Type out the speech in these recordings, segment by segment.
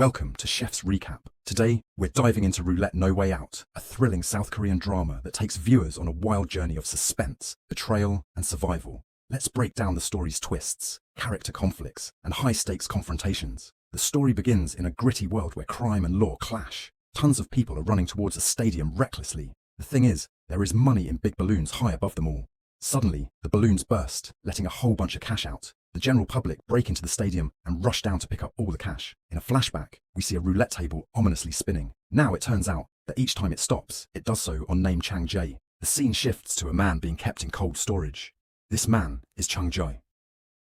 Welcome to Chef's Recap. Today, we're diving into Roulette No Way Out, a thrilling South Korean drama that takes viewers on a wild journey of suspense, betrayal, and survival. Let's break down the story's twists, character conflicts, and high-stakes confrontations. The story begins in a gritty world where crime and law clash. Tons of people are running towards a stadium recklessly. The thing is, there is money in big balloons high above them all. Suddenly, the balloons burst, letting a whole bunch of cash out. The general public break into the stadium and rush down to pick up all the cash. In a flashback, we see a roulette table ominously spinning. Now it turns out that each time it stops, it does so on name Chang Jae. The scene shifts to a man being kept in cold storage. This man is Chang Jae.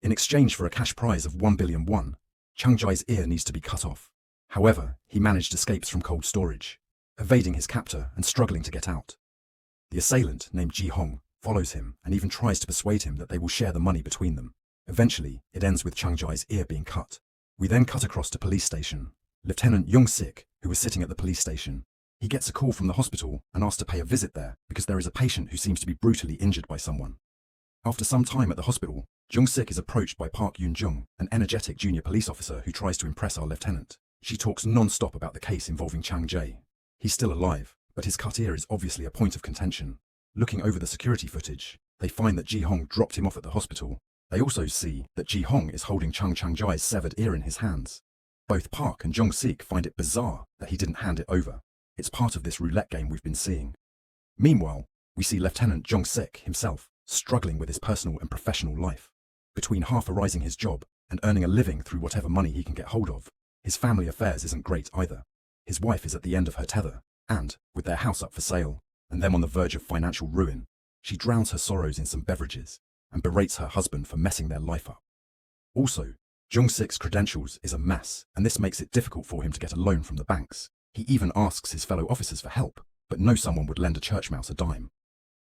In exchange for a cash prize of 1 billion won, Chang Jae's ear needs to be cut off. However, he managed escapes from cold storage, evading his captor and struggling to get out. The assailant, named Ji Hong, follows him and even tries to persuade him that they will share the money between them. Eventually, it ends with Chang Jae's ear being cut. We then cut across to police station. Lieutenant Joong-sik, who was sitting at the police station, he gets a call from the hospital and asks to pay a visit there because there is a patient who seems to be brutally injured by someone. After some time at the hospital, Joong-sik is approached by Park Yoon-jung, an energetic junior police officer who tries to impress our lieutenant. She talks non-stop about the case involving Chang Jae. He's still alive, but his cut ear is obviously a point of contention. Looking over the security footage, they find that Ji Hong dropped him off at the hospital. They also see that Ji Hong is holding Chang Jae's severed ear in his hands. Both Park and Joong-sik find it bizarre that he didn't hand it over. It's part of this roulette game we've been seeing. Meanwhile, we see Lieutenant Joong-sik himself struggling with his personal and professional life. Between half arising his job and earning a living through whatever money he can get hold of, his family affairs isn't great either. His wife is at the end of her tether, and, with their house up for sale, and them on the verge of financial ruin, she drowns her sorrows in some beverages and berates her husband for messing their life up. Also, Joong-sik's credentials is a mess, and this makes it difficult for him to get a loan from the banks. He even asks his fellow officers for help, but no someone would lend a church mouse a dime.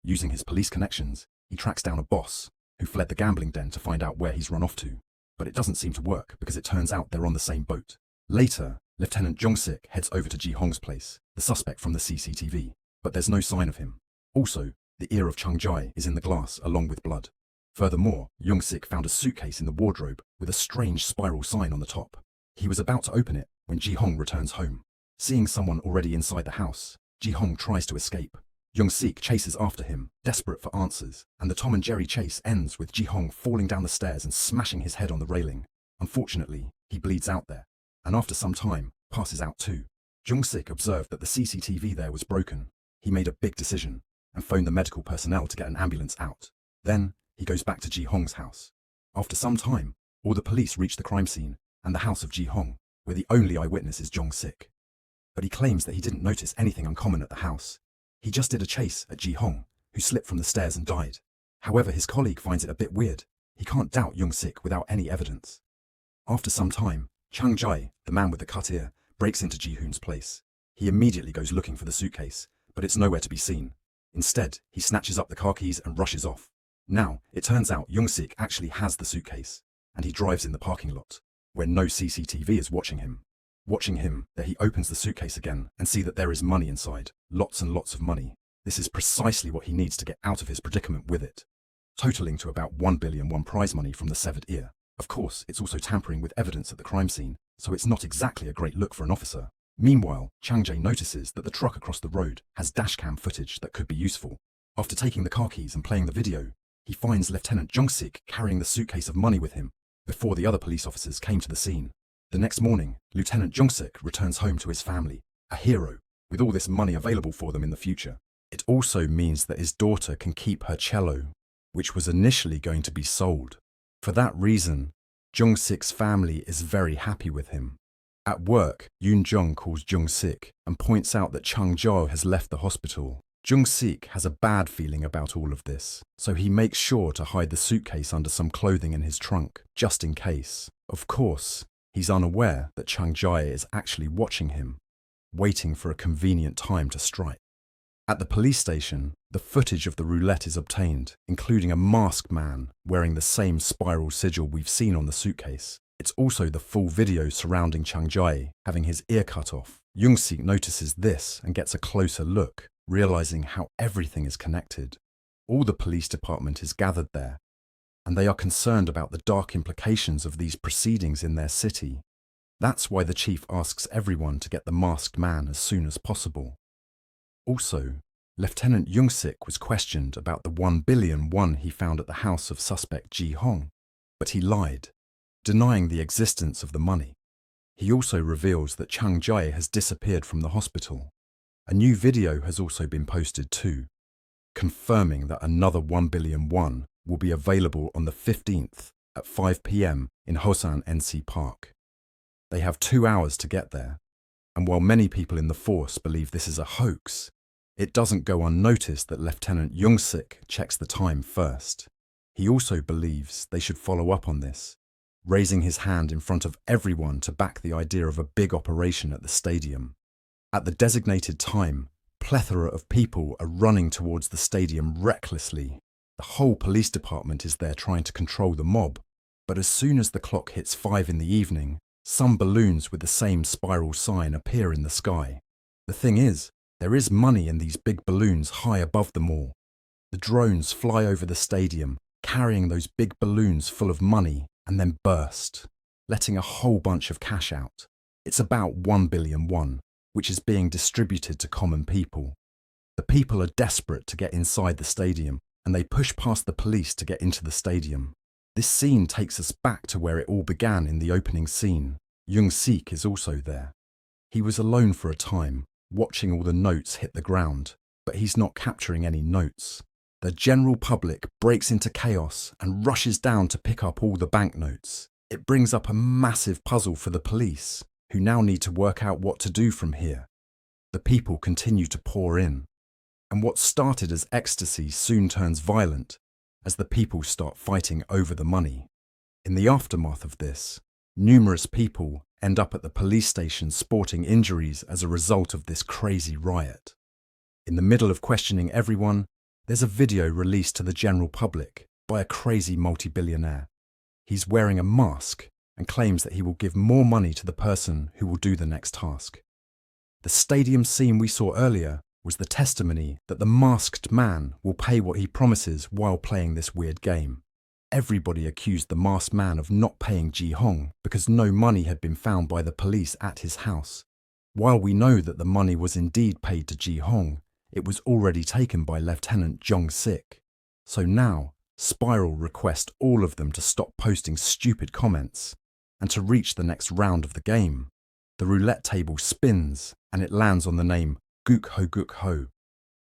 Using his police connections, he tracks down a boss who fled the gambling den to find out where he's run off to. But it doesn't seem to work because it turns out they're on the same boat. Later, Lieutenant Joong-sik heads over to Ji Hong's place, the suspect from the CCTV, but there's no sign of him. Also, the ear of Chang Jae is in the glass along with blood. Furthermore, Joong-sik found a suitcase in the wardrobe with a strange spiral sign on the top. He was about to open it when Ji Hong returns home. Seeing someone already inside the house, Ji Hong tries to escape. Joong-sik chases after him, desperate for answers, and the Tom and Jerry chase ends with Ji Hong falling down the stairs and smashing his head on the railing. Unfortunately, he bleeds out there, and after some time, passes out too. Joong-sik observed that the CCTV there was broken. He made a big decision and phoned the medical personnel to get an ambulance out. Then, he goes back to Ji Hong's house. After some time, all the police reach the crime scene and the house of Ji Hong, where the only eyewitness is Joong-sik. But he claims that he didn't notice anything uncommon at the house. He just did a chase at Ji Hong, who slipped from the stairs and died. However, his colleague finds it a bit weird. He can't doubt Joong-sik without any evidence. After some time, Chang Jae, the man with the cut ear, breaks into Ji Hoon's place. He immediately goes looking for the suitcase, but it's nowhere to be seen. Instead, he snatches up the car keys and rushes off. Now, it turns out Joong-sik actually has the suitcase, and he drives in the parking lot, where no CCTV is watching him. Watching him, there he opens the suitcase again and see that there is money inside, lots and lots of money. This is precisely what he needs to get out of his predicament with it, totaling to about 1 billion won prize money from the severed ear. Of course, it's also tampering with evidence at the crime scene, so it's not exactly a great look for an officer. Meanwhile, Chang Jae notices that the truck across the road has dashcam footage that could be useful. After taking the car keys and playing the video, he finds Lieutenant Joong-sik carrying the suitcase of money with him before the other police officers came to the scene. The next morning, Lieutenant Joong-sik returns home to his family, a hero, with all this money available for them in the future. It also means that his daughter can keep her cello, which was initially going to be sold. For that reason, Joong-sik's family is very happy with him. At work, Yoon-jung calls Joong-sik and points out that Chang Jae has left the hospital. Joong-sik has a bad feeling about all of this, so he makes sure to hide the suitcase under some clothing in his trunk, just in case. Of course, he's unaware that Chang Jae is actually watching him, waiting for a convenient time to strike. At the police station, the footage of the roulette is obtained, including a masked man wearing the same spiral sigil we've seen on the suitcase. It's also the full video surrounding Chang Jae having his ear cut off. Joong-sik notices this and gets a closer look, realizing how everything is connected. All the police department is gathered there, and they are concerned about the dark implications of these proceedings in their city. That's why the chief asks everyone to get the masked man as soon as possible. Also, Lieutenant Joong-sik was questioned about the 1 billion won he found at the house of suspect Ji-hong, but he lied, denying the existence of the money. He also reveals that Chang Jae has disappeared from the hospital. A new video has also been posted too, confirming that another 1 billion won will be available on the 15th at 5 p.m. in Hosan NC Park. They have 2 hours to get there, and while many people in the force believe this is a hoax, it doesn't go unnoticed that Lieutenant Joong-sik checks the time first. He also believes they should follow up on this, raising his hand in front of everyone to back the idea of a big operation at the stadium. At the designated time, plethora of people are running towards the stadium recklessly. The whole police department is there trying to control the mob, but as soon as the clock hits 5 in the evening, some balloons with the same spiral sign appear in the sky. The thing is, there is money in these big balloons high above them all. The drones fly over the stadium, carrying those big balloons full of money, and then burst, letting a whole bunch of cash out. It's about 1 billion won, which is being distributed to common people. The people are desperate to get inside the stadium, and they push past the police to get into the stadium. This scene takes us back to where it all began in the opening scene. Joong-sik is also there. He was alone for a time, watching all the notes hit the ground, but he's not capturing any notes. The general public breaks into chaos and rushes down to pick up all the banknotes. It brings up a massive puzzle for the police, who now need to work out what to do from here. The people continue to pour in, and what started as ecstasy soon turns violent as the people start fighting over the money. In the aftermath of this, numerous people end up at the police station sporting injuries as a result of this crazy riot. In the middle of questioning everyone, there's a video released to the general public by a crazy multi-billionaire. He's wearing a mask and claims that he will give more money to the person who will do the next task. The stadium scene we saw earlier was the testimony that the masked man will pay what he promises while playing this weird game. Everybody accused the masked man of not paying Ji-hong because no money had been found by the police at his house. While we know that the money was indeed paid to Ji-hong, it was already taken by Lieutenant Joong-sik. So now, Spiral requests all of them to stop posting stupid comments and to reach the next round of the game. The roulette table spins and it lands on the name Guk-ho,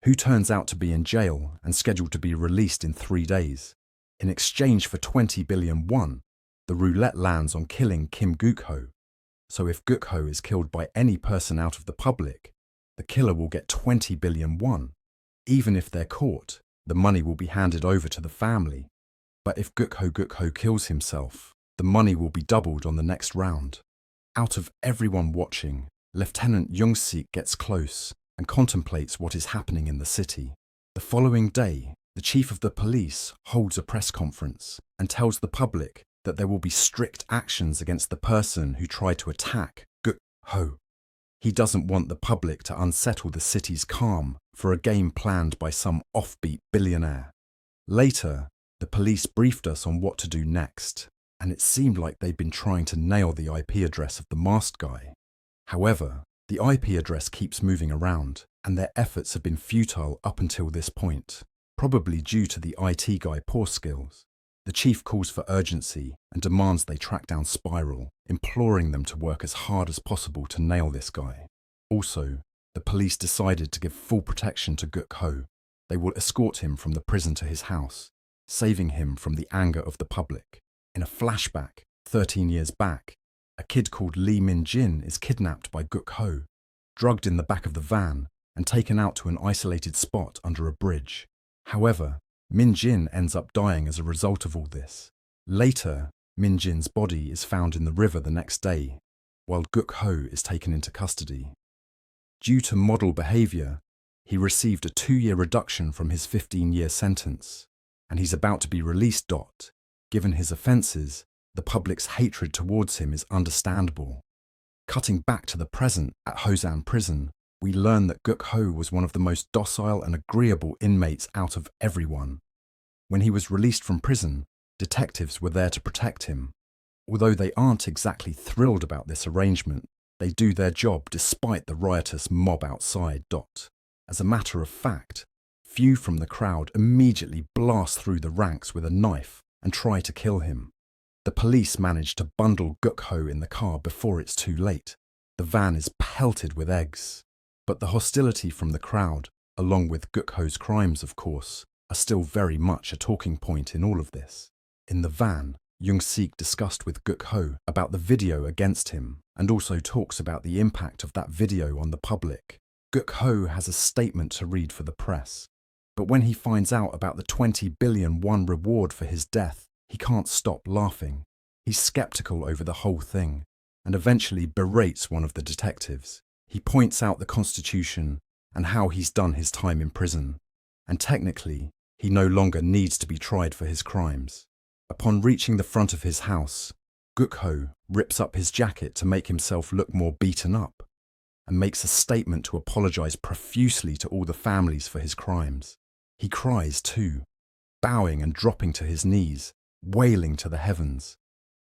who turns out to be in jail and scheduled to be released in 3 days. In exchange for 20 billion won, the roulette lands on killing Kim Guk-ho. So if Guk-ho is killed by any person out of the public, the killer will get 20 billion won. Even if they're caught, the money will be handed over to the family. But if Guk-ho kills himself, the money will be doubled on the next round. Out of everyone watching, Lieutenant Joong-sik gets close and contemplates what is happening in the city. The following day, the chief of the police holds a press conference and tells the public that there will be strict actions against the person who tried to attack Guk-ho. He doesn't want the public to unsettle the city's calm for a game planned by some offbeat billionaire. Later, the police briefed us on what to do next, and it seemed like they'd been trying to nail the IP address of the masked guy. However, the IP address keeps moving around, and their efforts have been futile up until this point, probably due to the IT guy poor skills. The chief calls for urgency and demands they track down Spiral, imploring them to work as hard as possible to nail this guy. Also, the police decided to give full protection to Guk-ho. They will escort him from the prison to his house, saving him from the anger of the public. In a flashback, 13 years back, a kid called Lee Min-jin is kidnapped by Guk-ho, drugged in the back of the van, and taken out to an isolated spot under a bridge. However, Min-jin ends up dying as a result of all this. Later, Min-jin's body is found in the river the next day, while Guk-ho is taken into custody. Due to model behaviour, he received a 2-year reduction from his 15-year sentence, and he's about to be released. Given his offences, the public's hatred towards him is understandable. Cutting back to the present at Hosan prison, we learn that Guk-ho was one of the most docile and agreeable inmates out of everyone. When he was released from prison, detectives were there to protect him. Although they aren't exactly thrilled about this arrangement, they do their job despite the riotous mob outside. As a matter of fact, few from the crowd immediately blast through the ranks with a knife and try to kill him. The police manage to bundle Guk-ho in the car before it's too late. The van is pelted with eggs. But the hostility from the crowd, along with Guk-ho's crimes of course, are still very much a talking point in all of this. In the van, Joong-sik discussed with Guk-ho about the video against him and also talks about the impact of that video on the public. Guk-ho has a statement to read for the press. But when he finds out about the 20 billion won reward for his death, he can't stop laughing. He's skeptical over the whole thing and eventually berates one of the detectives. He points out the Constitution and how he's done his time in prison, and technically, he no longer needs to be tried for his crimes. Upon reaching the front of his house, Guk-ho rips up his jacket to make himself look more beaten up and makes a statement to apologize profusely to all the families for his crimes. He cries too, bowing and dropping to his knees, wailing to the heavens.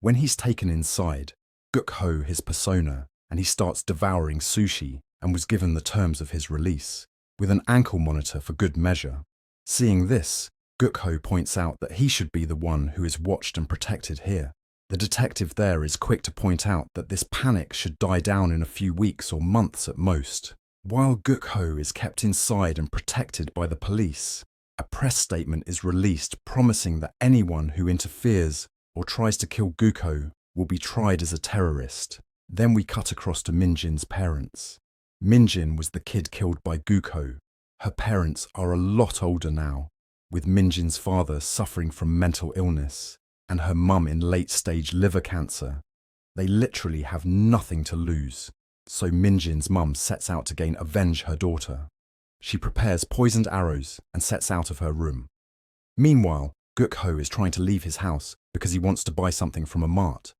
When he's taken inside, Guk-ho his persona, and he starts devouring sushi and was given the terms of his release, with an ankle monitor for good measure. Seeing this, Guk-ho points out that he should be the one who is watched and protected here. The detective there is quick to point out that this panic should die down in a few weeks or months at most. While Guk-ho is kept inside and protected by the police, a press statement is released promising that anyone who interferes or tries to kill Guk-ho will be tried as a terrorist. Then we cut across to Min-jin's parents. Min-jin was the kid killed by Guk-ho. Her parents are a lot older now, with Min-jin's father suffering from mental illness and her mum in late-stage liver cancer. They literally have nothing to lose, so Min-jin's mum sets out to avenge her daughter. She prepares poisoned arrows and sets out of her room. Meanwhile, Guk-ho is trying to leave his house because he wants to buy something from a mart.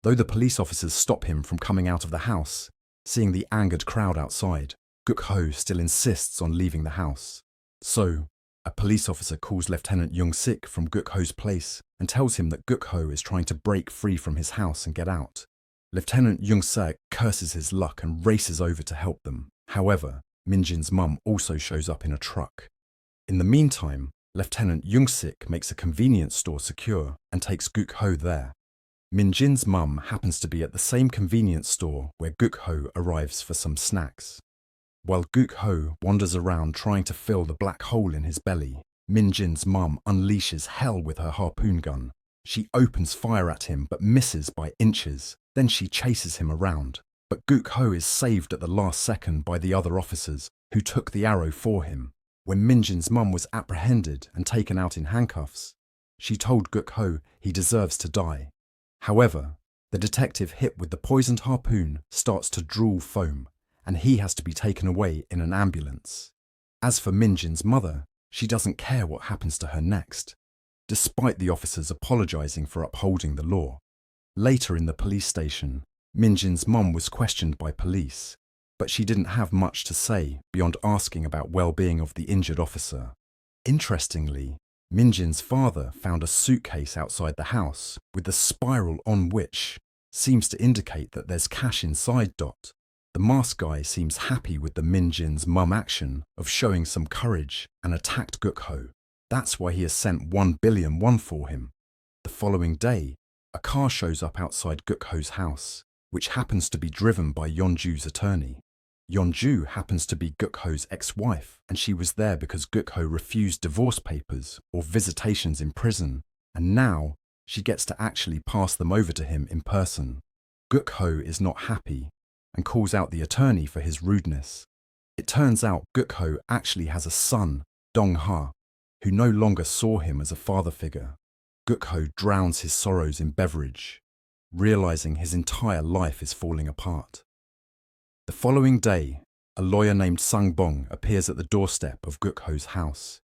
Though the police officers stop him from coming out of the house, seeing the angered crowd outside, Guk-ho still insists on leaving the house. So, a police officer calls Lieutenant Joong-sik from Guk-ho's place and tells him that Guk-ho is trying to break free from his house and get out. Lieutenant Joong-sik curses his luck and races over to help them. However, Min-jin's mum also shows up in a truck. In the meantime, Lieutenant Joong-sik makes a convenience store secure and takes Guk-ho there. Min-jin's mum happens to be at the same convenience store where Guk-ho arrives for some snacks. While Guk-ho wanders around trying to fill the black hole in his belly, Min-jin's mum unleashes hell with her harpoon gun. She opens fire at him but misses by inches. Then she chases him around. But Guk-ho is saved at the last second by the other officers who took the arrow for him. When Min-jin's mum was apprehended and taken out in handcuffs, she told Guk-ho he deserves to die. However, the detective hit with the poisoned harpoon starts to drool foam, and he has to be taken away in an ambulance. As for Min-jin's mother, she doesn't care what happens to her next, despite the officers apologizing for upholding the law. Later in the police station, Min-jin's mum was questioned by police, but she didn't have much to say beyond asking about well-being of the injured officer. Interestingly, Min-jin's father found a suitcase outside the house with the spiral on which seems to indicate that there's cash inside. The masked guy seems happy with the Min-jin's mum action of showing some courage and attacked Guk-ho. That's why he has sent 1 billion won for him. The following day, a car shows up outside Guk-ho's house, which happens to be driven by Yeonju's attorney. Yeonju happens to be Guk-ho's ex-wife, and she was there because Guk-ho refused divorce papers or visitations in prison, and now she gets to actually pass them over to him in person. Guk-ho is not happy and calls out the attorney for his rudeness. It turns out Guk-ho actually has a son, Dong-ha, who no longer saw him as a father figure. Guk-ho drowns his sorrows in beverage, realizing his entire life is falling apart. The following day, a lawyer named Sang-bong appears at the doorstep of Guk-ho's house.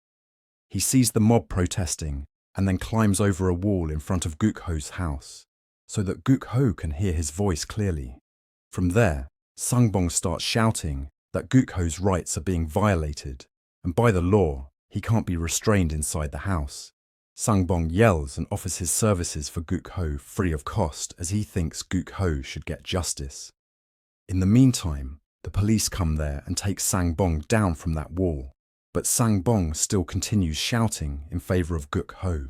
He sees the mob protesting and then climbs over a wall in front of Guk-ho's house so that Guk-ho can hear his voice clearly. From there, Sang-bong starts shouting that Guk-ho's rights are being violated, and by the law, he can't be restrained inside the house. Sang-bong yells and offers his services for Guk-ho free of cost as he thinks Guk-ho should get justice. In the meantime, the police come there and take Sang-bong down from that wall, but Sang-bong still continues shouting in favor of Guk-ho.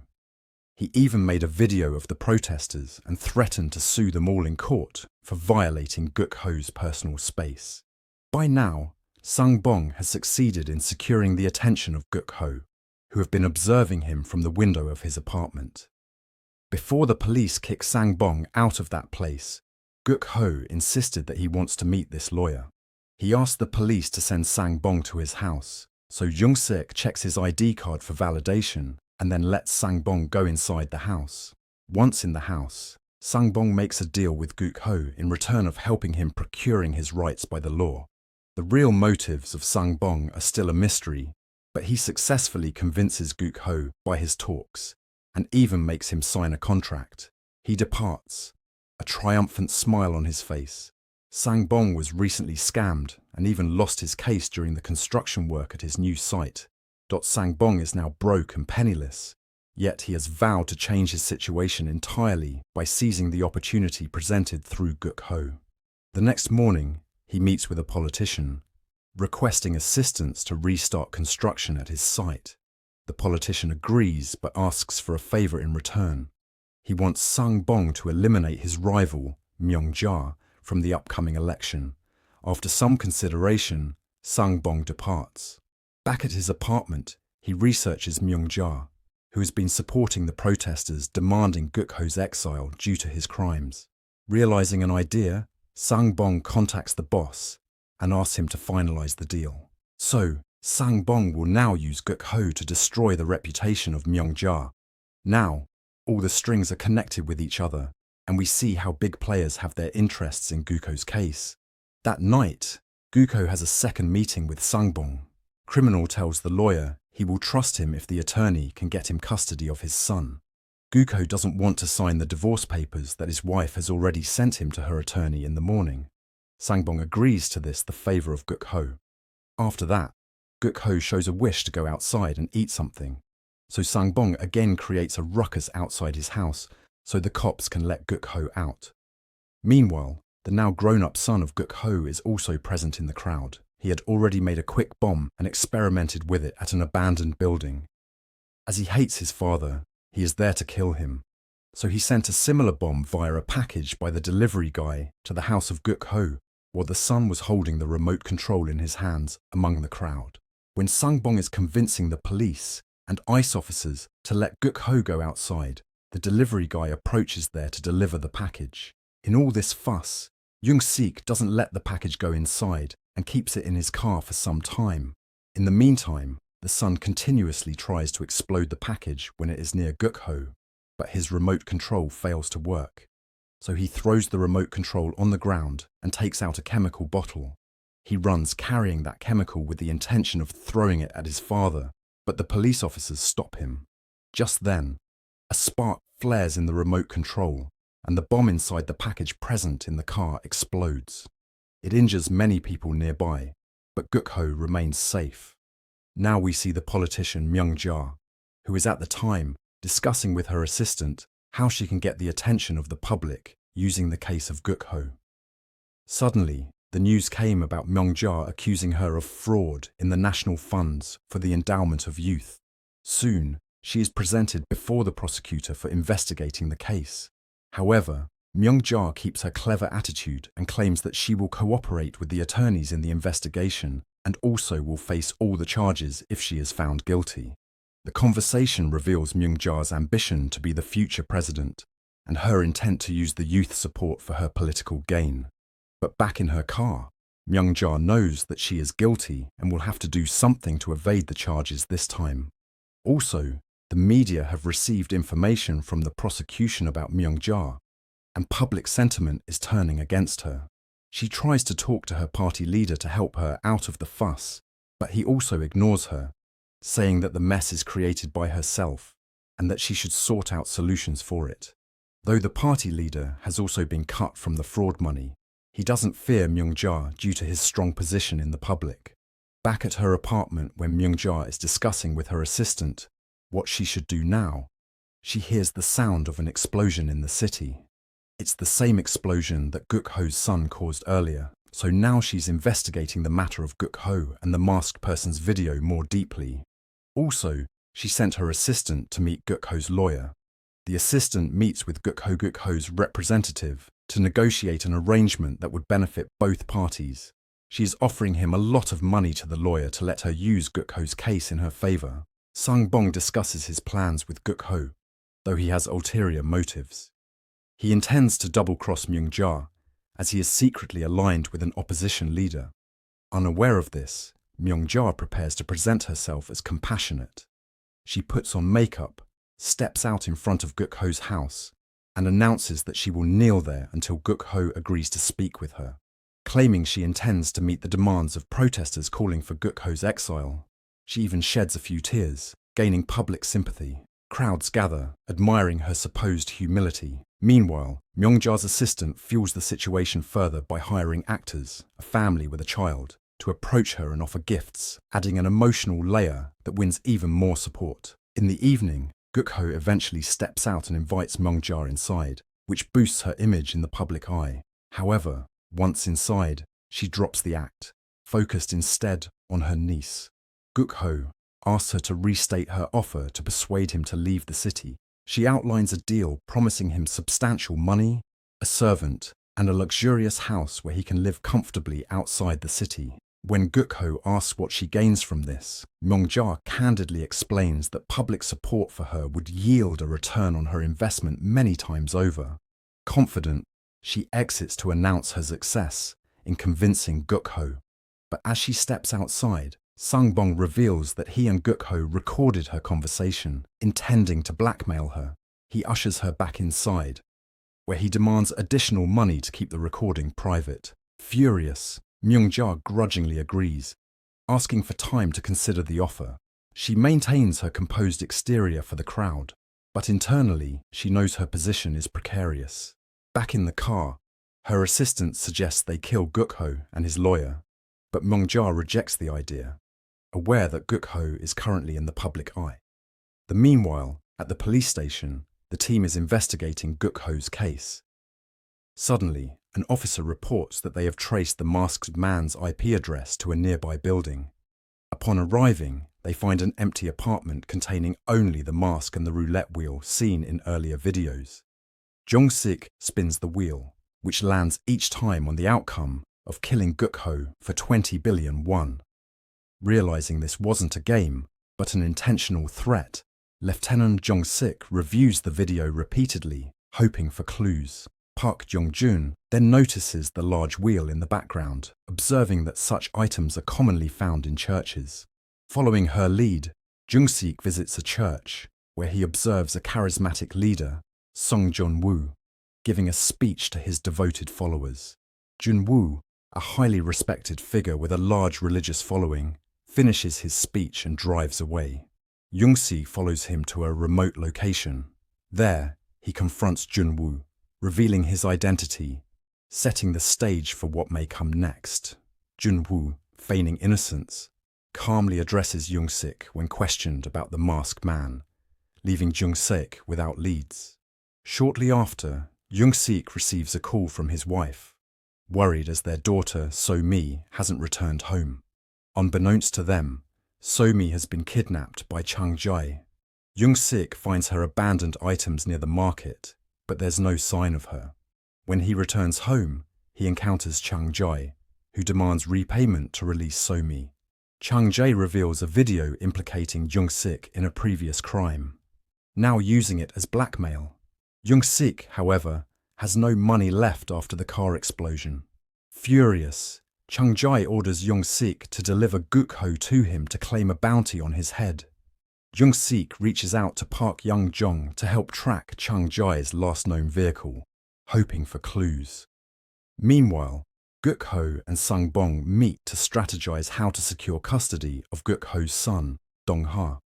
He even made a video of the protesters and threatened to sue them all in court for violating Guk-ho's personal space. By now, Sang-bong has succeeded in securing the attention of Guk-ho, who have been observing him from the window of his apartment. Before the police kick Sang-bong out of that place, Guk-ho insisted that he wants to meet this lawyer. He asked the police to send Sang-bong to his house, so Joong-sik checks his ID card for validation and then lets Sang-bong go inside the house. Once in the house, Sang-bong makes a deal with Guk-ho in return of helping him procuring his rights by the law. The real motives of Sang-bong are still a mystery, but he successfully convinces Guk-ho by his talks and even makes him sign a contract. He departs, a triumphant smile on his face. Sang-bong was recently scammed and even lost his case during the construction work at his new site. Sang-bong is now broke and penniless, yet he has vowed to change his situation entirely by seizing the opportunity presented through Guk-ho. The next morning, he meets with a politician, requesting assistance to restart construction at his site. The politician agrees but asks for a favor in return. He wants Sang-bong to eliminate his rival, Myung-ja, from the upcoming election. After some consideration, Sang-bong departs. Back at his apartment, he researches Myung-ja, who has been supporting the protesters demanding Guk-ho's exile due to his crimes. Realizing an idea, Sang-bong contacts the boss and asks him to finalize the deal. So, Sang-bong will now use Guk-ho to destroy the reputation of Myung-ja. Now, all the strings are connected with each other, and we see how big players have their interests in Guk-ho's case. That night, Guk-ho has a second meeting with Sang-bong. Criminal tells the lawyer he will trust him if the attorney can get him custody of his son. Guk-ho doesn't want to sign the divorce papers that his wife has already sent him to her attorney in the morning. Sang-bong agrees to this the favor of Guk-ho. After that, Guk-ho shows a wish to go outside and eat something, so Sang-bong again creates a ruckus outside his house so the cops can let Guk-ho out. Meanwhile, the now grown-up son of Guk-ho is also present in the crowd. He had already made a quick bomb and experimented with it at an abandoned building. As he hates his father, he is there to kill him, so he sent a similar bomb via a package by the delivery guy to the house of Guk-ho, while the son was holding the remote control in his hands among the crowd. When Sang-bong is convincing the police and ICE officers to let Guk-ho go outside, the delivery guy approaches there to deliver the package. In all this fuss, Joong-sik doesn't let the package go inside and keeps it in his car for some time. In the meantime, the son continuously tries to explode the package when it is near Guk-ho, but his remote control fails to work. So he throws the remote control on the ground and takes out a chemical bottle. He runs carrying that chemical with the intention of throwing it at his father, but the police officers stop him. Just then, a spark flares in the remote control, and the bomb inside the package present in the car explodes. It injures many people nearby, but Guk-ho remains safe. Now we see the politician Myung-ja, who is at the time discussing with her assistant how she can get the attention of the public using the case of Guk-ho. Suddenly, the news came about Myung-ja accusing her of fraud in the national funds for the endowment of youth. Soon, she is presented before the prosecutor for investigating the case. However, Myung-ja keeps her clever attitude and claims that she will cooperate with the attorneys in the investigation and also will face all the charges if she is found guilty. The conversation reveals Myung-ja's ambition to be the future president and her intent to use the youth support for her political gain. But back in her car, Myung-ja knows that she is guilty and will have to do something to evade the charges this time. Also, the media have received information from the prosecution about Myung-ja, and public sentiment is turning against her. She tries to talk to her party leader to help her out of the fuss, but he also ignores her, saying that the mess is created by herself and that she should sort out solutions for it. Though the party leader has also been cut from the fraud money, he doesn't fear Myung-ja due to his strong position in the public. Back at her apartment when Myung-ja is discussing with her assistant what she should do now, she hears the sound of an explosion in the city. It's the same explosion that Guk-ho's son caused earlier, so now she's investigating the matter of Guk-ho and the masked person's video more deeply. Also, she sent her assistant to meet Guk-ho's lawyer. The assistant meets with Guk-ho's representative to negotiate an arrangement that would benefit both parties. She is offering him a lot of money to the lawyer to let her use Guk-ho's case in her favor. Sang-bong discusses his plans with Guk-ho, though he has ulterior motives. He intends to double-cross Myung-ja, as he is secretly aligned with an opposition leader. Unaware of this, Myung-ja prepares to present herself as compassionate. She puts on makeup, steps out in front of Guk-ho's house, and announces that she will kneel there until Guk-ho agrees to speak with her, claiming she intends to meet the demands of protesters calling for Guk-ho's exile. She even sheds a few tears, gaining public sympathy. Crowds gather, admiring her supposed humility. Meanwhile, Myung-ja's assistant fuels the situation further by hiring actors, a family with a child, to approach her and offer gifts, adding an emotional layer that wins even more support. In the evening, Guk-ho eventually steps out and invites Myung-ja inside, which boosts her image in the public eye. However, once inside, she drops the act, focused instead on her niece. Guk-ho asks her to restate her offer to persuade him to leave the city. She outlines a deal promising him substantial money, a servant, and a luxurious house where he can live comfortably outside the city. When Guk-ho asks what she gains from this, Myung-ja candidly explains that public support for her would yield a return on her investment many times over. Confident, she exits to announce her success in convincing Guk-ho. But as she steps outside, Sang-bong reveals that he and Guk-ho recorded her conversation, intending to blackmail her. He ushers her back inside, where he demands additional money to keep the recording private. Furious, Myung-ja grudgingly agrees, asking for time to consider the offer. She maintains her composed exterior for the crowd, but internally she knows her position is precarious. Back in the car, her assistant suggests they kill Guk-ho and his lawyer, but Myung-ja rejects the idea, aware that Guk-ho is currently in the public eye. Meanwhile, at the police station, the team is investigating Guk-ho's case. Suddenly, an officer reports that they have traced the masked man's IP address to a nearby building. Upon arriving, they find an empty apartment containing only the mask and the roulette wheel seen in earlier videos. Joong-sik spins the wheel, which lands each time on the outcome of killing Guk-ho for 20 billion won. Realizing this wasn't a game, but an intentional threat, Lieutenant Joong-sik reviews the video repeatedly, hoping for clues. Park Jung-jun then notices the large wheel in the background, observing that such items are commonly found in churches. Following her lead, Joong-sik visits a church, where he observes a charismatic leader, Song Jun-woo, giving a speech to his devoted followers. Jun-woo, a highly respected figure with a large religious following, finishes his speech and drives away. Young-si follows him to a remote location. There, he confronts Jun-woo, revealing his identity, setting the stage for what may come next. Jun-woo, feigning innocence, calmly addresses Young-sik when questioned about the masked man, leaving Jung-sik without leads. Shortly after, Young-sik receives a call from his wife, worried as their daughter, So-mi, hasn't returned home. Unbeknownst to them, So-mi has been kidnapped by Chang-jae. Young-sik finds her abandoned items near the market, but there's no sign of her. When he returns home, he encounters Chang-jae, who demands repayment to release So-mi. Chang-jae reveals a video implicating Young-sik in a previous crime, now using it as blackmail. Young-sik, however, has no money left after the car explosion. Furious, Chang-jae orders Young-sik to deliver Guk-ho to him to claim a bounty on his head. Young-sik reaches out to Park Young-jong to help track Chang-jae's last known vehicle, hoping for clues. Meanwhile, Guk-ho and Sang-bong meet to strategize how to secure custody of Guk-ho's son, Dong-ha.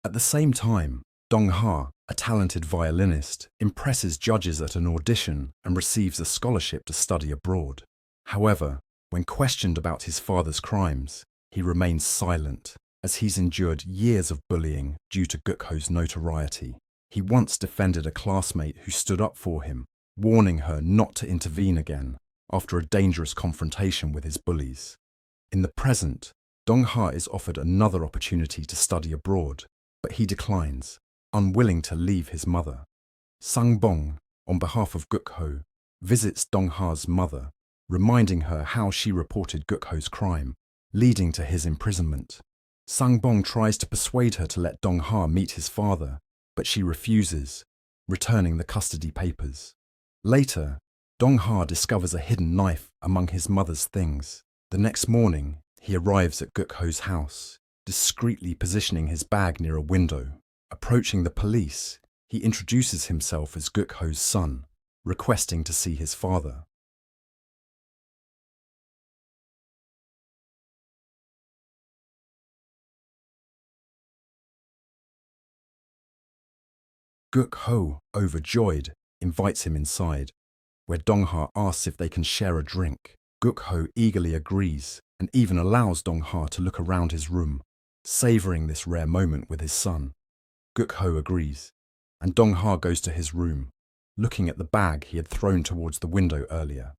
At the same time, Dong-ha, a talented violinist, impresses judges at an audition and receives a scholarship to study abroad. However, when questioned about his father's crimes, he remains silent, as he's endured years of bullying due to Guk-ho's notoriety. He once defended a classmate who stood up for him, warning her not to intervene again after a dangerous confrontation with his bullies. In the present, Dong-ha is offered another opportunity to study abroad, but he declines, unwilling to leave his mother. Sang-bong, on behalf of Guk-ho, visits Dong-ha's mother, reminding her how she reported Guk-ho's crime, leading to his imprisonment. Sang-bong tries to persuade her to let Dong-ha meet his father, but she refuses, returning the custody papers. Later, Dong-ha discovers a hidden knife among his mother's things. The next morning, he arrives at Guk-ho's house, discreetly positioning his bag near a window. Approaching the police, he introduces himself as Guk-ho's son, requesting to see his father. Guk-ho, overjoyed, invites him inside, where Dong-ha asks if they can share a drink. Guk-ho eagerly agrees and even allows Dong-ha to look around his room, savoring this rare moment with his son. Guk-ho agrees, and Dong-ha goes to his room, looking at the bag he had thrown towards the window earlier.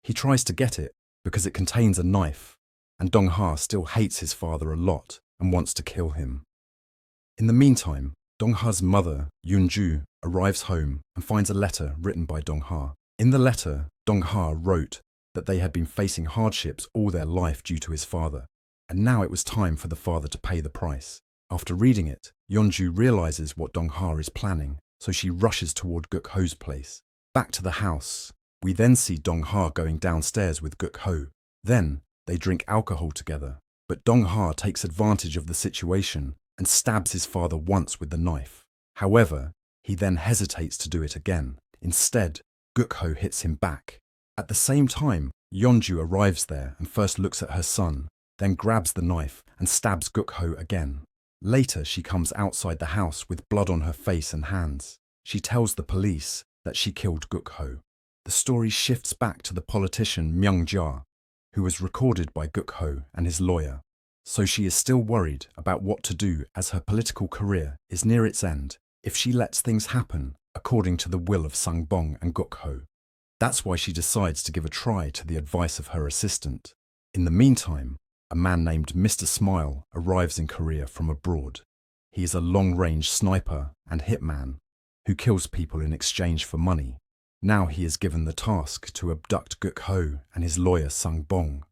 He tries to get it because it contains a knife, and Dong-ha still hates his father a lot and wants to kill him. In the meantime, Dong-ha's mother, Yoon-ju, arrives home and finds a letter written by Dong-ha. In the letter, Dong-ha wrote that they had been facing hardships all their life due to his father, and now it was time for the father to pay the price. After reading it, Yeonju realizes what Dong-ha is planning, so she rushes toward Guk-ho's place. Back to the house, we then see Dong-ha going downstairs with Guk-ho. Then, they drink alcohol together, but Dong-ha takes advantage of the situation and stabs his father once with the knife. However, he then hesitates to do it again. Instead, Guk-ho hits him back. At the same time, Yeonju arrives there and first looks at her son, then grabs the knife and stabs Guk-ho again. Later, she comes outside the house with blood on her face and hands. She tells the police that she killed Guk-ho. The story shifts back to the politician Myung-ja, who was recorded by Guk-ho and his lawyer. So she is still worried about what to do as her political career is near its end if she lets things happen according to the will of Sang-bong and Guk-ho. That's why she decides to give a try to the advice of her assistant. In the meantime, a man named Mr. Smile arrives in Korea from abroad. He is a long-range sniper and hitman who kills people in exchange for money. Now he is given the task to abduct Guk-ho and his lawyer Sang-bong.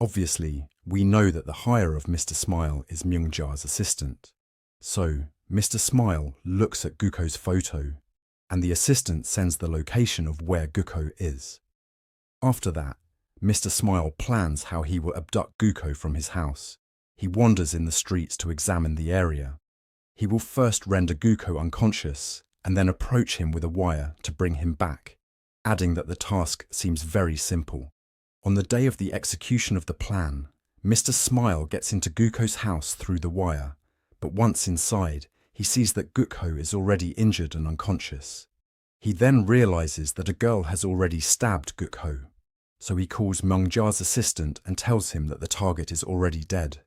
Obviously, we know that the hire of Mr. Smile is Myung-ja's assistant. So, Mr. Smile looks at Guk-ho's photo, and the assistant sends the location of where Guk-ho is. After that, Mr. Smile plans how he will abduct Guk-ho from his house. He wanders in the streets to examine the area. He will first render Guk-ho unconscious and then approach him with a wire to bring him back, adding that the task seems very simple. On the day of the execution of the plan, Mr. Smile gets into Guk-ho's house through the wire, but once inside, he sees that Guk-ho is already injured and unconscious. He then realizes that a girl has already stabbed Guk-ho, so he calls Myung-ja's assistant and tells him that the target is already dead.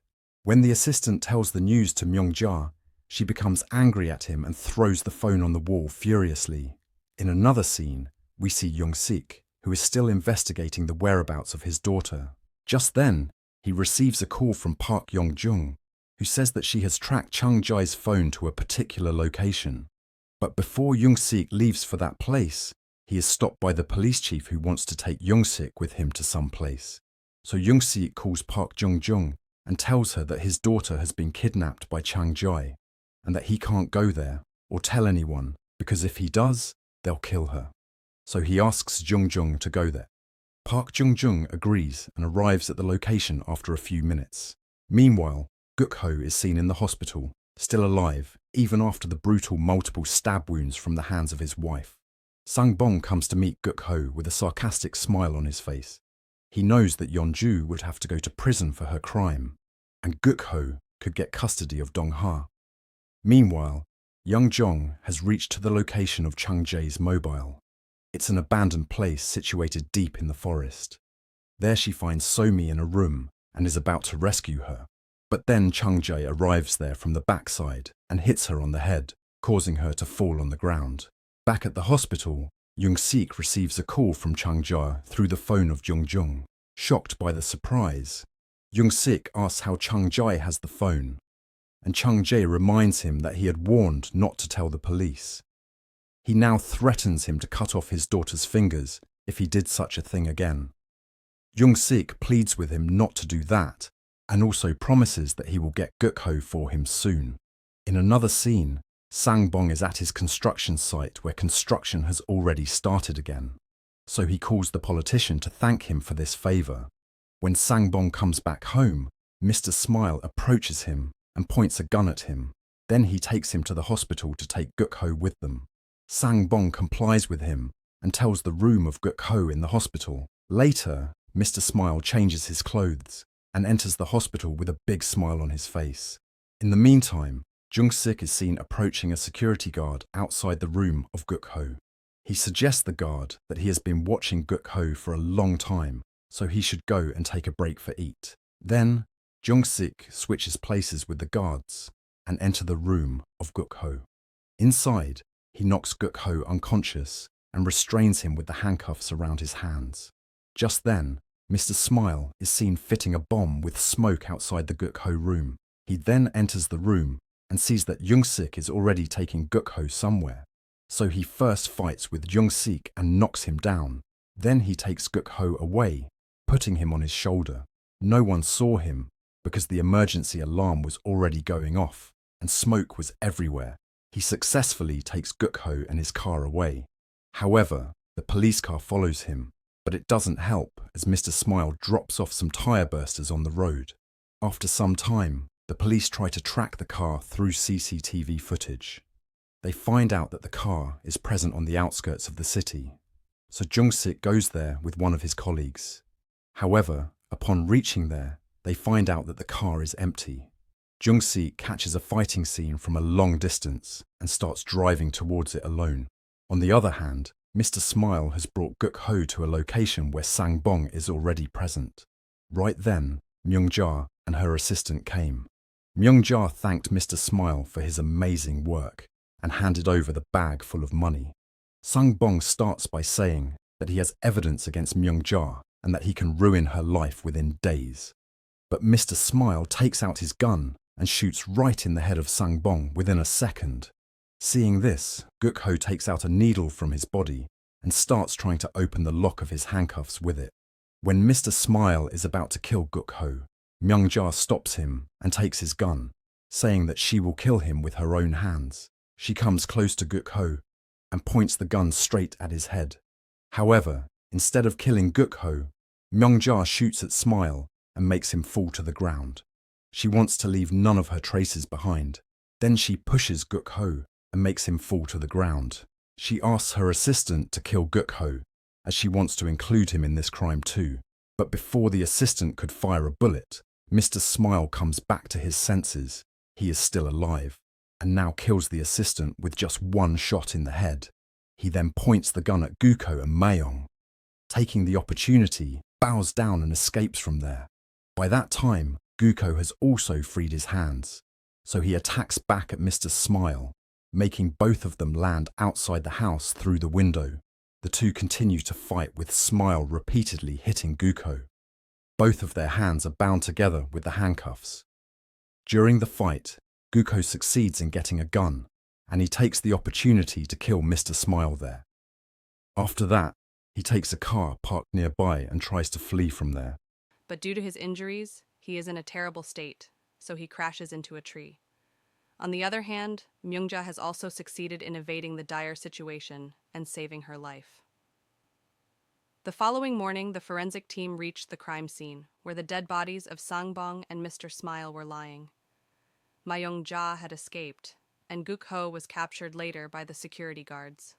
When the assistant tells the news to Myung-ja, she becomes angry at him and throws the phone on the wall furiously. In another scene, we see Joong-sik, who is still investigating the whereabouts of his daughter. Just then, he receives a call from Park Yong-jung, who says that she has tracked Chung Jae's phone to a particular location. But before Joong-sik leaves for that place, he is stopped by the police chief who wants to take Joong-sik with him to some place. So Joong-sik calls Park Jung-jung and tells her that his daughter has been kidnapped by Chung Jae, and that he can't go there or tell anyone because if he does, they'll kill her. So he asks Jung-jung to go there. Park Jung-jung agrees and arrives at the location after a few minutes. Meanwhile, Guk-ho is seen in the hospital, still alive, even after the brutal multiple stab wounds from the hands of his wife. Sang-bong comes to meet Guk-ho with a sarcastic smile on his face. He knows that Yeonju would have to go to prison for her crime, and Guk-ho could get custody of Dong-ha. Meanwhile, Young Jong has reached to the location of Chung Jae's mobile. It's an abandoned place situated deep in the forest. There she finds So-mi in a room and is about to rescue her. But then Chung Jae arrives there from the backside and hits her on the head, causing her to fall on the ground. Back at the hospital, Joong-sik receives a call from Chung-jae through the phone of Jung-jung. Shocked by the surprise, Joong-sik asks how Chung-jae has the phone, and Chung-jae reminds him that he had warned not to tell the police. He now threatens him to cut off his daughter's fingers if he did such a thing again. Joong-sik pleads with him not to do that, and also promises that he will get Guk-ho for him soon. In another scene, Sang-bong is at his construction site where construction has already started again. So he calls the politician to thank him for this favour. When Sang-bong comes back home, Mr. Smile approaches him and points a gun at him. Then he takes him to the hospital to take Guk-ho with them. Sang-bong complies with him and tells the room of Guk-ho in the hospital. Later, Mr. Smile changes his clothes and enters the hospital with a big smile on his face. In the meantime, Joong-sik is seen approaching a security guard outside the room of Guk-ho. He suggests the guard that he has been watching Guk-ho for a long time, so he should go and take a break for eat. Then, Joong-sik switches places with the guards and enter the room of Guk-ho. Inside, he knocks Guk-ho unconscious and restrains him with the handcuffs around his hands. Just then, Mr. Smile is seen fitting a bomb with smoke outside the Guk-ho room. He then enters the room and sees that Joong-sik is already taking Guk-ho somewhere. So he first fights with Joong-sik and knocks him down. Then he takes Guk-ho away, putting him on his shoulder. No one saw him because the emergency alarm was already going off and smoke was everywhere. He successfully takes Guk-ho and his car away. However, the police car follows him, but it doesn't help as Mr. Smile drops off some tire bursters on the road. After some time, the police try to track the car through CCTV footage. They find out that the car is present on the outskirts of the city, so Joong-sik goes there with one of his colleagues. However, upon reaching there, they find out that the car is empty. Joong-sik catches a fighting scene from a long distance and starts driving towards it alone. On the other hand, Mr. Smile has brought Guk-ho to a location where Sang-bong is already present. Right then, Myung-ja and her assistant came. Myung-ja thanked Mr. Smile for his amazing work and handed over the bag full of money. Sang-bong starts by saying that he has evidence against Myung-ja and that he can ruin her life within days. But Mr. Smile takes out his gun and shoots right in the head of Sang-bong within a second. Seeing this, Guk-ho takes out a needle from his body and starts trying to open the lock of his handcuffs with it. When Mr. Smile is about to kill Guk-ho, Myung-ja stops him and takes his gun, saying that she will kill him with her own hands. She comes close to Guk-ho and points the gun straight at his head. However, instead of killing Guk-ho, Myung-ja shoots at Smile and makes him fall to the ground. She wants to leave none of her traces behind. Then she pushes Guk-ho and makes him fall to the ground. She asks her assistant to kill Guk-ho, as she wants to include him in this crime too. But before the assistant could fire a bullet, Mr. Smile comes back to his senses. He is still alive, and now kills the assistant with just one shot in the head. He then points the gun at Guk-ho and Mayong. Taking the opportunity, bows down and escapes from there. By that time, Guk-ho has also freed his hands, so he attacks back at Mr. Smile, making both of them land outside the house through the window. The two continue to fight with Smile repeatedly hitting Guk-ho. Both of their hands are bound together with the handcuffs. During the fight, Guk-ho succeeds in getting a gun, and he takes the opportunity to kill Mr. Smile there. After that, he takes a car parked nearby and tries to flee from there. But due to his injuries, he is in a terrible state, so he crashes into a tree. On the other hand, Myung-ja has also succeeded in evading the dire situation and saving her life. The following morning, the forensic team reached the crime scene, where the dead bodies of Sang-bong and Mr. Smile were lying. Myung-ja had escaped, and Guk-ho was captured later by the security guards.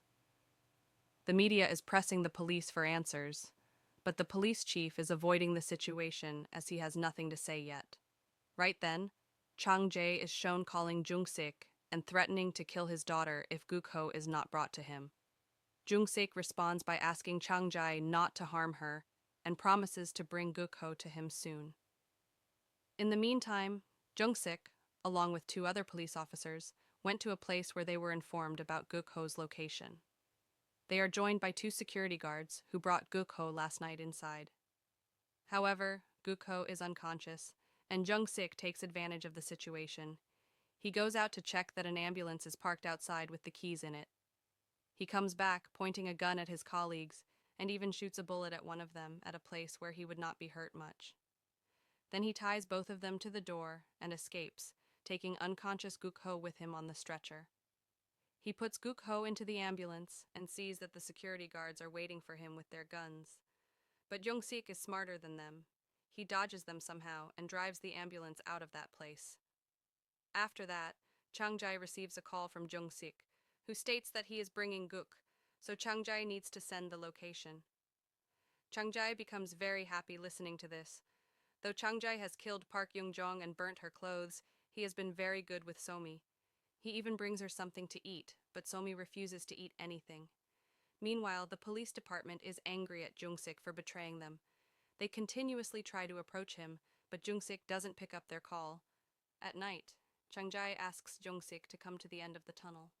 The media is pressing the police for answers, but the police chief is avoiding the situation as he has nothing to say yet. Right then, Chang-jae is shown calling Joong-sik and threatening to kill his daughter if Guk-ho is not brought to him. Joong-sik responds by asking Chang-jae not to harm her and promises to bring Guk-ho to him soon. In the meantime, Joong-sik, along with two other police officers, went to a place where they were informed about Guk-ho's location. They are joined by two security guards who brought Guk-ho last night inside. However, Guk-ho is unconscious, and Joong-sik takes advantage of the situation. He goes out to check that an ambulance is parked outside with the keys in it. He comes back, pointing a gun at his colleagues, and even shoots a bullet at one of them at a place where he would not be hurt much. Then he ties both of them to the door and escapes, taking unconscious Guk-ho with him on the stretcher. He puts Guk-ho into the ambulance and sees that the security guards are waiting for him with their guns. But Joong-sik is smarter than them. He dodges them somehow and drives the ambulance out of that place. After that, Chang-jae receives a call from Joong-sik, who states that he is bringing Guk, so Chang-jae needs to send the location. Chang-jae becomes very happy listening to this. Though Chang-jae has killed Park Young-jong and burnt her clothes, he has been very good with Somi. He even brings her something to eat, but Somi refuses to eat anything. Meanwhile, the police department is angry at Joong-sik for betraying them. They continuously try to approach him, but Joong-sik doesn't pick up their call. At night, Chang-jae asks Joong-sik to come to the end of the tunnel.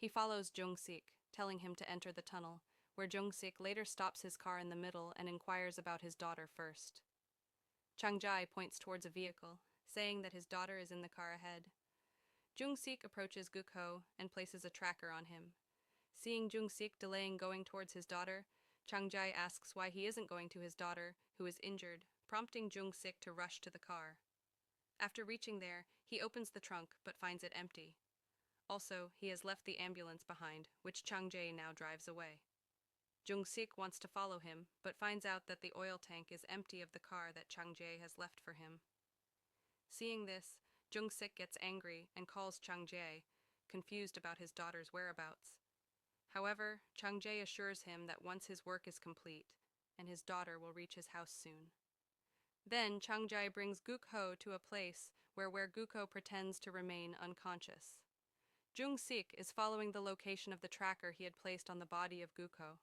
He follows Joong-sik, telling him to enter the tunnel, where Joong-sik later stops his car in the middle and inquires about his daughter first. Chang-jae points towards a vehicle, saying that his daughter is in the car ahead. Joong-sik approaches Guk-ho and places a tracker on him. Seeing Joong-sik delaying going towards his daughter, Chang-jae asks why he isn't going to his daughter, who is injured, prompting Joong-sik to rush to the car. After reaching there, he opens the trunk but finds it empty. Also, he has left the ambulance behind, which Chang-jae now drives away. Joong-sik wants to follow him, but finds out that the oil tank is empty of the car that Chang-jae has left for him. Seeing this, Joong-sik gets angry and calls Chang-jae, confused about his daughter's whereabouts. However, Chang-jae assures him that once his work is complete, and his daughter will reach his house soon. Then Chang-jae brings Guk-ho to a place where Guk-ho pretends to remain unconscious. Joong-sik is following the location of the tracker he had placed on the body of Guk-ho.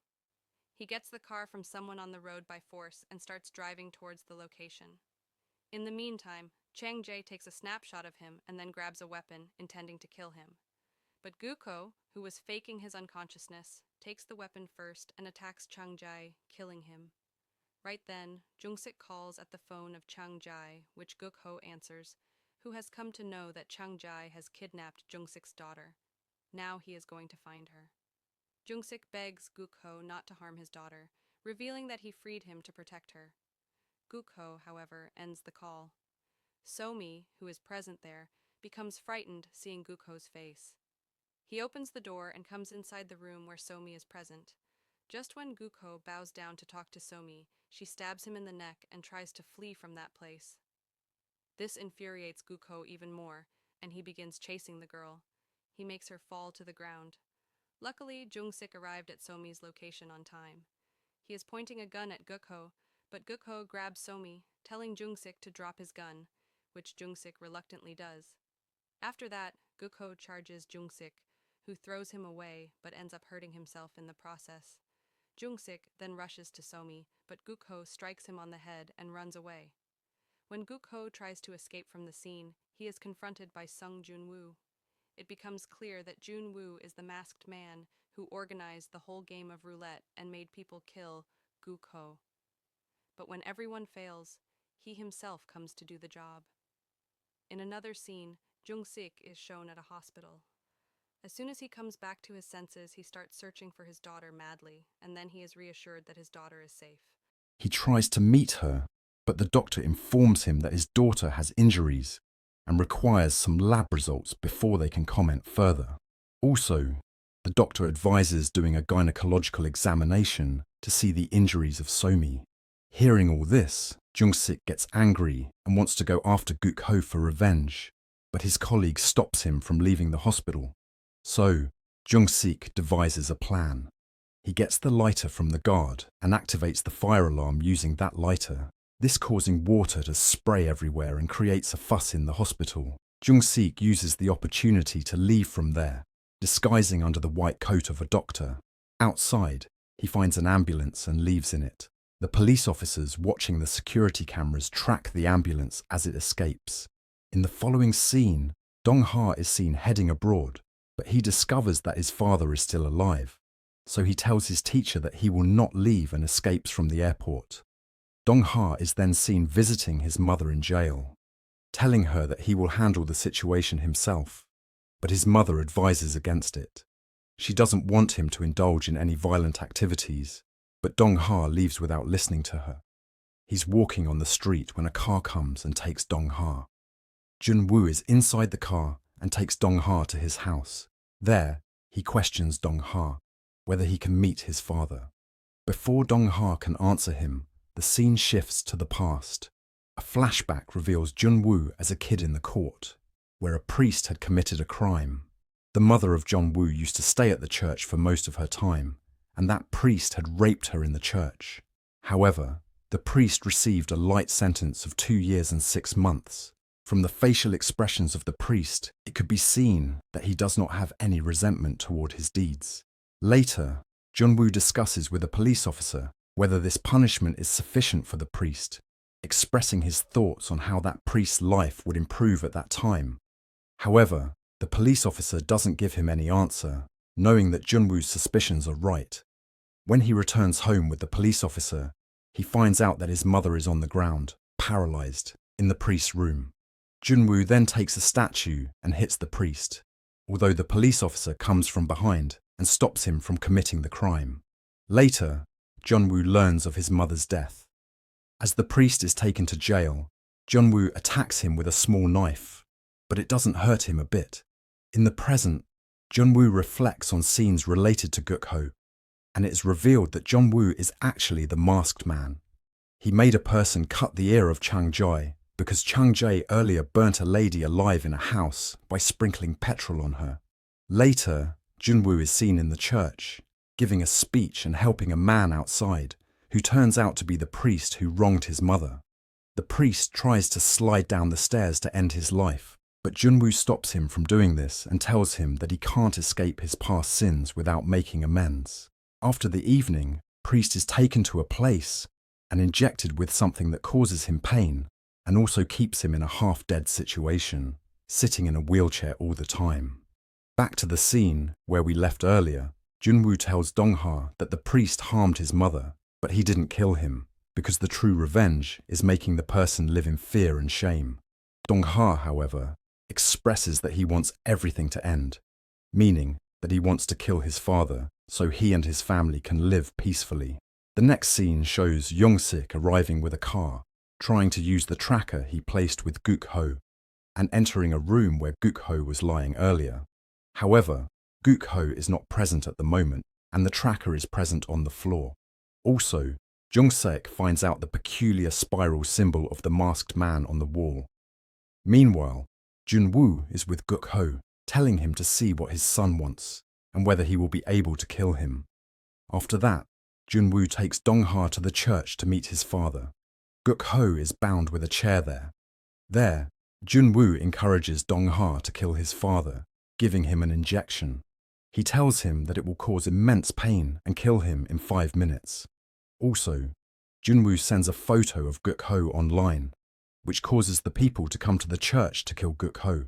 He gets the car from someone on the road by force and starts driving towards the location. In the meantime, Chang-jae takes a snapshot of him and then grabs a weapon, intending to kill him. But Guk-ho, who was faking his unconsciousness, takes the weapon first and attacks Chang-jae, killing him. Right then, Joong-sik calls at the phone of Chang-jae, which Guk-ho answers, who has come to know that Chang-jae has kidnapped Joong-sik's daughter. Now he is going to find her. Joong-sik begs Guk-ho not to harm his daughter, revealing that he freed him to protect her. Guk-ho, however, ends the call. Somi, who is present there, becomes frightened seeing Guk-ho's face. He opens the door and comes inside the room where Somi is present. Just when Guk-ho bows down to talk to Somi, she stabs him in the neck and tries to flee from that place. This infuriates Guk-ho even more, and he begins chasing the girl. He makes her fall to the ground. Luckily, Joong-sik arrived at Somi's location on time. He is pointing a gun at Guk-ho, but Guk-ho grabs Somi, telling Joong-sik to drop his gun, which Joong-sik reluctantly does. After that, Guk-ho charges Joong-sik, who throws him away but ends up hurting himself in the process. Joong-sik then rushes to Somi, but Guk-ho strikes him on the head and runs away. When Guk-ho tries to escape from the scene, he is confronted by Sung Jun-woo. It becomes clear that Jun-woo is the masked man who organized the whole game of roulette and made people kill Guk-ho. But when everyone fails, he himself comes to do the job. In another scene, Joong-sik is shown at a hospital. As soon as he comes back to his senses, he starts searching for his daughter madly, and then he is reassured that his daughter is safe. He tries to meet her, but the doctor informs him that his daughter has injuries and requires some lab results before they can comment further. Also, the doctor advises doing a gynecological examination to see the injuries of Somi. Hearing all this, Joong-sik gets angry and wants to go after Guk-ho for revenge, but his colleague stops him from leaving the hospital. So, Joong-sik devises a plan. He gets the lighter from the guard and activates the fire alarm using that lighter, this causing water to spray everywhere and creates a fuss in the hospital. Joong-sik uses the opportunity to leave from there, disguising under the white coat of a doctor. Outside, he finds an ambulance and leaves in it. The police officers watching the security cameras track the ambulance as it escapes. In the following scene, Dong-ha is seen heading abroad, but he discovers that his father is still alive, so he tells his teacher that he will not leave and escapes from the airport. Dong-ha is then seen visiting his mother in jail, telling her that he will handle the situation himself, but his mother advises against it. She doesn't want him to indulge in any violent activities, but Dong-ha leaves without listening to her. He's walking on the street when a car comes and takes Dong-ha. Jun-woo is inside the car and takes Dong-ha to his house. There, he questions Dong-ha, whether he can meet his father. Before Dong-ha can answer him, the scene shifts to the past. A flashback reveals Jun-woo as a kid in the court, where a priest had committed a crime. The mother of Jun-woo used to stay at the church for most of her time, and that priest had raped her in the church. However, the priest received a light sentence of 2 years and 6 months. From the facial expressions of the priest, it could be seen that he does not have any resentment toward his deeds. Later, Jun-woo discusses with a police officer whether this punishment is sufficient for the priest, expressing his thoughts on how that priest's life would improve at that time. However, the police officer doesn't give him any answer, knowing that Jun-woo's suspicions are right. When he returns home with the police officer, he finds out that his mother is on the ground, paralyzed, in the priest's room. Jun-woo then takes a statue and hits the priest, although the police officer comes from behind and stops him from committing the crime. Later, Jun-woo learns of his mother's death. As the priest is taken to jail, Jun-woo attacks him with a small knife, but it doesn't hurt him a bit. In the present, Jun-woo reflects on scenes related to Guk-ho, and it is revealed that Jun-woo is actually the masked man. He made a person cut the ear of Chang-jae because Chang-jae earlier burnt a lady alive in a house by sprinkling petrol on her. Later, Jun-woo is seen in the church, giving a speech and helping a man outside, who turns out to be the priest who wronged his mother. The priest tries to slide down the stairs to end his life, but Jun-woo stops him from doing this and tells him that he can't escape his past sins without making amends. After the evening, priest is taken to a place and injected with something that causes him pain and also keeps him in a half-dead situation, sitting in a wheelchair all the time. Back to the scene where we left earlier, Jun-woo tells Dong-ha that the priest harmed his mother, but he didn't kill him, because the true revenge is making the person live in fear and shame. Dong-ha, however, expresses that he wants everything to end, meaning that he wants to kill his father so he and his family can live peacefully. The next scene shows Joong-sik arriving with a car, trying to use the tracker he placed with Guk-ho, and entering a room where Guk-ho was lying earlier. However, Guk-ho is not present at the moment, and the tracker is present on the floor. Also, Joong-sik finds out the peculiar spiral symbol of the masked man on the wall. Meanwhile, Jun-woo is with Guk-ho, telling him to see what his son wants, and whether he will be able to kill him. After that, Jun-woo takes Dong-ha to the church to meet his father. Guk-ho is bound with a chair there. There, Jun-woo encourages Dong-ha to kill his father, giving him an injection. He tells him that it will cause immense pain and kill him in 5 minutes. Also, Jun-woo sends a photo of Guk-ho online, which causes the people to come to the church to kill Guk-ho.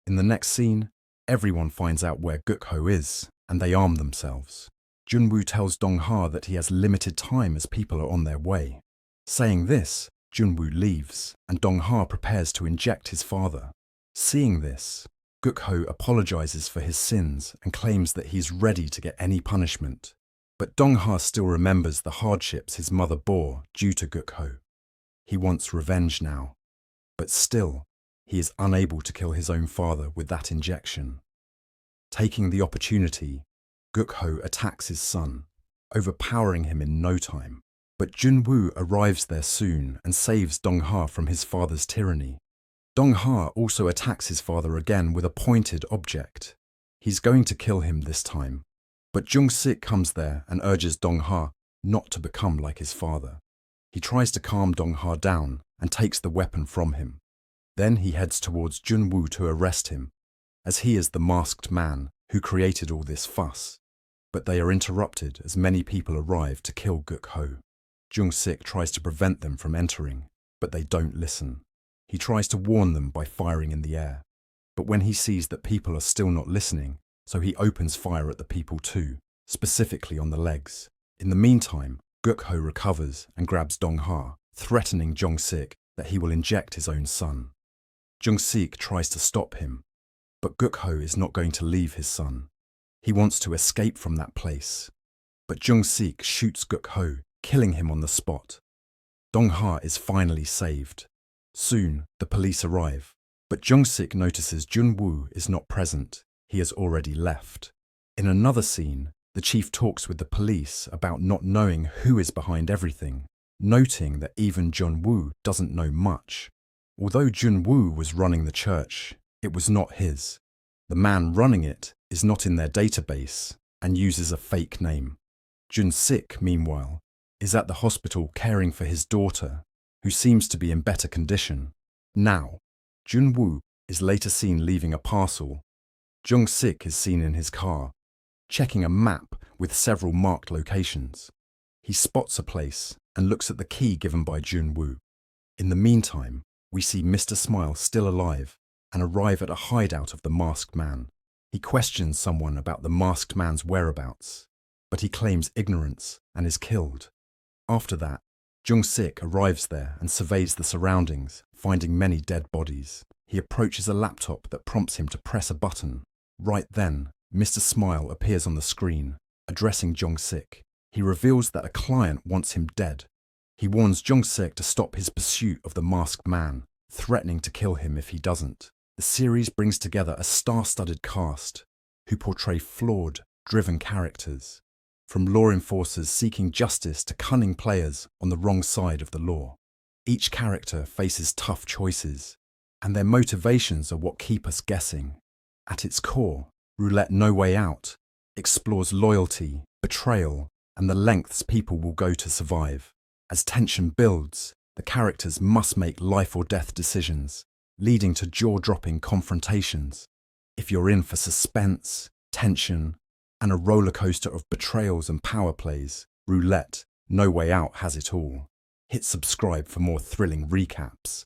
In the next scene, everyone finds out where Guk-ho is, and they arm themselves. Jun-woo tells Dong-ha that he has limited time as people are on their way. Saying this, Jun-woo leaves, and Dong-ha prepares to inject his father. Seeing this, Guk-ho apologizes for his sins and claims that he's ready to get any punishment. But Dong-ha still remembers the hardships his mother bore due to Guk-ho. He wants revenge now, but still, he is unable to kill his own father with that injection. Taking the opportunity, Guk-ho attacks his son, overpowering him in no time. But Jun-woo arrives there soon and saves Dong-ha from his father's tyranny. Dong-ha also attacks his father again with a pointed object. He's going to kill him this time, but Joong-sik comes there and urges Dong-ha not to become like his father. He tries to calm Dong-ha down and takes the weapon from him. Then he heads towards Jun-woo to arrest him, as he is the masked man who created all this fuss. But they are interrupted as many people arrive to kill Guk-ho. Joong-sik tries to prevent them from entering, but they don't listen. He tries to warn them by firing in the air. But when he sees that people are still not listening, so he opens fire at the people too, specifically on the legs. In the meantime, Guk-ho recovers and grabs Dong-ha, threatening Joong-sik that he will inject his own son. Joong-sik tries to stop him, but Guk-ho is not going to leave his son. He wants to escape from that place. But Joong-sik shoots Guk-ho, killing him on the spot. Dong-ha is finally saved. Soon, the police arrive, but Joong-sik notices Jun-woo is not present. He has already left. In another scene, the chief talks with the police about not knowing who is behind everything, noting that even Jun-woo doesn't know much. Although Jun-woo was running the church, it was not his. The man running it is not in their database and uses a fake name. Jun-sik, meanwhile, is at the hospital caring for his daughter, who seems to be in better condition. Now, Jun-woo is later seen leaving a parcel. Joong-sik is seen in his car, checking a map with several marked locations. He spots a place and looks at the key given by Jun-woo. In the meantime, we see Mr. Smile still alive and arrive at a hideout of the masked man. He questions someone about the masked man's whereabouts, but he claims ignorance and is killed. After that, Joong-sik arrives there and surveys the surroundings, finding many dead bodies. He approaches a laptop that prompts him to press a button. Right then, Mr. Smile appears on the screen, addressing Joong-sik. He reveals that a client wants him dead. He warns Joong-sik to stop his pursuit of the masked man, threatening to kill him if he doesn't. The series brings together a star-studded cast who portray flawed, driven characters, from law enforcers seeking justice to cunning players on the wrong side of the law. Each character faces tough choices, and their motivations are what keep us guessing. At its core, Roulette No Way Out explores loyalty, betrayal, and the lengths people will go to survive. As tension builds, the characters must make life or death decisions, leading to jaw-dropping confrontations. If you're in for suspense, tension, and a roller coaster of betrayals and power plays, Roulette No Way Out has it all. Hit subscribe for more thrilling recaps.